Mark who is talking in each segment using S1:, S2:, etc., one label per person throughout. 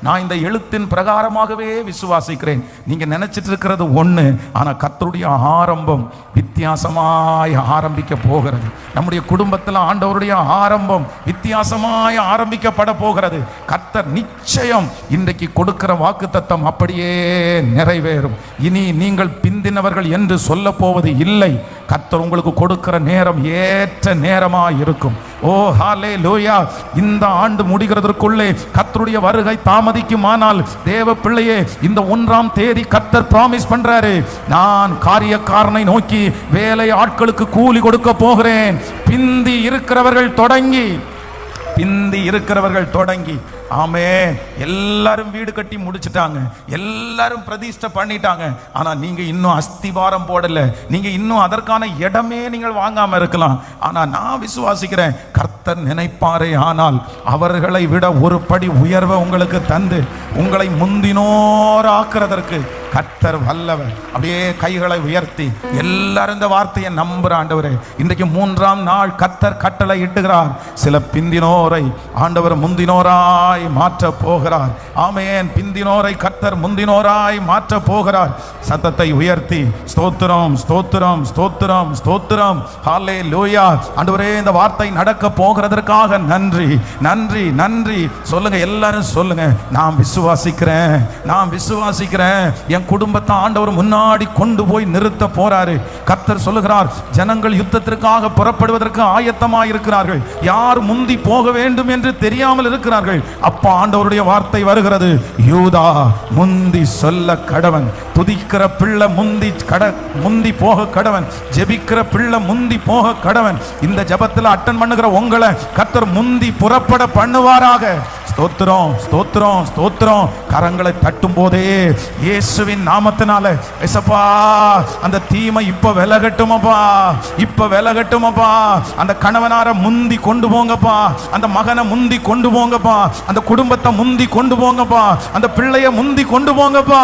S1: நான் இந்த எழுத்தின் பிரகாரமாகவே விசுவாசிக்கிறேன். நீங்க நினைச்சிட்டு இருக்கிறது ஒண்ணு, ஆனா கர்த்தருடைய ஆரம்பம் வித்தியாசமாய் ஆரம்பிக்க போகிறது. நம்முடைய குடும்பத்தில் ஆண்டவருடைய ஆரம்பம் வித்தியாசமாய் ஆரம்பிக்கப்பட போகிறது. கர்த்தர் நிச்சயம் இன்றைக்கு கொடுக்கிற வாக்குத்தத்தம் அப்படியே நிறைவேறும். இனி நீங்கள் பிந்தினவர்கள் என்று சொல்ல போவது இல்லை. கர்த்தர் உங்களுக்கு கொடுக்கிற நேரம் ஏற்ற நேரமாய் இருக்கும். ஓ ஹல்லேலூயா! இந்த ஆண்டு முடிகிறதற்குள்ளே கர்த்தருடைய வருகை தாமதிக்குமானால், தேவ பிள்ளையே, இந்த 1ஆம் தேதி கர்த்தர் பிராமிஸ் பண்றாரு, நான் காரியக்காரனை நோக்கி வேலை ஆட்களுக்கு கூலி கொடுக்க போகிறேன். பிந்தி இருக்கிறவர்கள் தொடங்கி ஆமென். எல்லாரும் வீடு கட்டி முடிச்சிட்டாங்க, எல்லாரும் பிரதிஷ்டை பண்ணிட்டாங்க. ஆனா நீங்க இன்னும் அஸ்திவாரம் போடல, நீங்க இன்னும் அதற்கான இடமே நீங்கள் வாங்காம இருக்கலாம். ஆனா நான் விசுவாசிக்கிறேன், கர்த்தர் நினைப்பாரே ஆனால் அவர்களை விட ஒரு படி உயர்வை உங்களுக்கு தந்து உங்களை முந்தினோர் ஆக்குறதற்கு கர்த்தர் வல்லவர். அப்படியே கைகளை உயர்த்தி எல்லாரும் இந்த வார்த்தையை நம்புற ஆண்டவரே, இன்றைக்கு 3ஆம் நாள் கர்த்தர் கட்டளை இட்டுகிறார். சில பிந்தினோரை ஆண்டவர் முந்தினோராய் மாற்ற போகிறார். ஆமென். பிந்தினோரை கர்த்தர் முந்தினோராய் மாற்ற போகிறார். சத்தத்தை உயர்த்தி ஸ்தோத்திரம், ஸ்தோத்திரம், ஸ்தோத்திரம், ஸ்தோத்திரம். ஹல்லேலூயா! ஆண்டவரே, இந்த வார்த்தை நடக்க போகிறதற்காக நன்றி, நன்றி, நன்றி சொல்லுங்க. எல்லாரும் சொல்லுங்க, நான் விசுவாசிக்கிறேன், நான் விசுவாசிக்கிறேன். என் குடும்பத்தை ஆண்டவர் முன்னாடி கொண்டு போய் நிறுத்த போறாரு. கர்த்தர் சொல்லுகிறார், ஜனங்கள் யுத்தத்திற்காக புறப்படுவதற்கு ஆயத்தமாக இருக்கிறார்கள். யார் முந்தி போக வேண்டும் என்று தெரியாமல் இருக்கிறார்கள். அப்பா ஆண்டவருடைய வார்த்தை வருகிறது, யூதா முந்தி சொல்ல கடவன், துதிக்கிற பிள்ளை முந்தி போக கடவன், ஜெபிக்கிற பிள்ளை முந்தி போக கடவன். இந்த ஜெபத்தில் அட்டன் பண்ணுகிற உங்களை கர்த்தர் முந்தி புறப்பட பண்ணுவாராக. ஸ்தோத்திரம், ஸ்தோத்திரம், ஸ்தோத்திரம். கரங்களை தட்டும் போதே இயேசுவின் நாமத்தினால ஏசப்பா, அந்த தீமை இப்ப விலகட்டுமப்பா, இப்ப விலகட்டுமப்பா. அந்த கணவனார முந்தி கொண்டு போங்கப்பா, அந்த மகனை முந்தி கொண்டு போங்கப்பா, அந்த குடும்பத்தை முந்தி கொண்டு போங்கப்பா, அந்த பிள்ளைய முந்தி கொண்டு போங்கப்பா.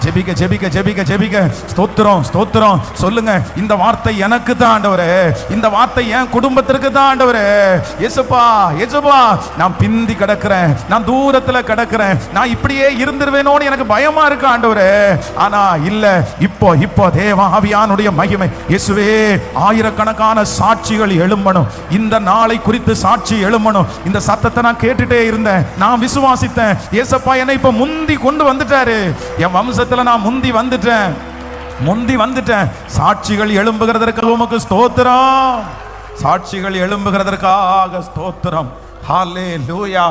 S1: ஜெபிக்க ஜெபிக்க ஜெபிக்க ஜெபிக்க. ஸ்தோத்திரம், ஸ்தோத்திரம் சொல்லுங்க. இந்த வார்த்தை எனக்கு தான் ஆண்டவரே, இந்த வார்த்தை என் குடும்பத்திற்கு தான் ஆண்டவரே. ஏசப்பா, ஏசப்பா, நான் பிந்தி கிடக்கிறேன், நான் தூரத்துல கிடக்கிறேன், நான் இப்படியே இருந்துருவேனோன்னு எனக்கு பயமா இருக்கு ஆண்டவரே. ஆனா இல்ல, இப்போ தேவ ஆவியானுடைய மகிமை, இயேசுவே, ஆயிரக்கணக்கான சாட்சிகள் எழும்பணும். இந்த நாளை குறித்து சாட்சி எழும்பணும். இந்த சத்தத்தை நான் கேட்டுட்டே இருந்தேன், நான் விசுவாசித்தேன். இயேசப்பா என்னை இப்ப முந்தி கொண்டு வந்துட்டாரு. என் வம்சத்துல நான் முந்தி வந்துட்டேன். சாட்சிகள் எழும்புகிறதற்காக உமக்கு ஸ்தோத்திரம், சாட்சிகள் எழும்புகிறதற்காக ஸ்தோத்திரம். ஹல்லேலூயா!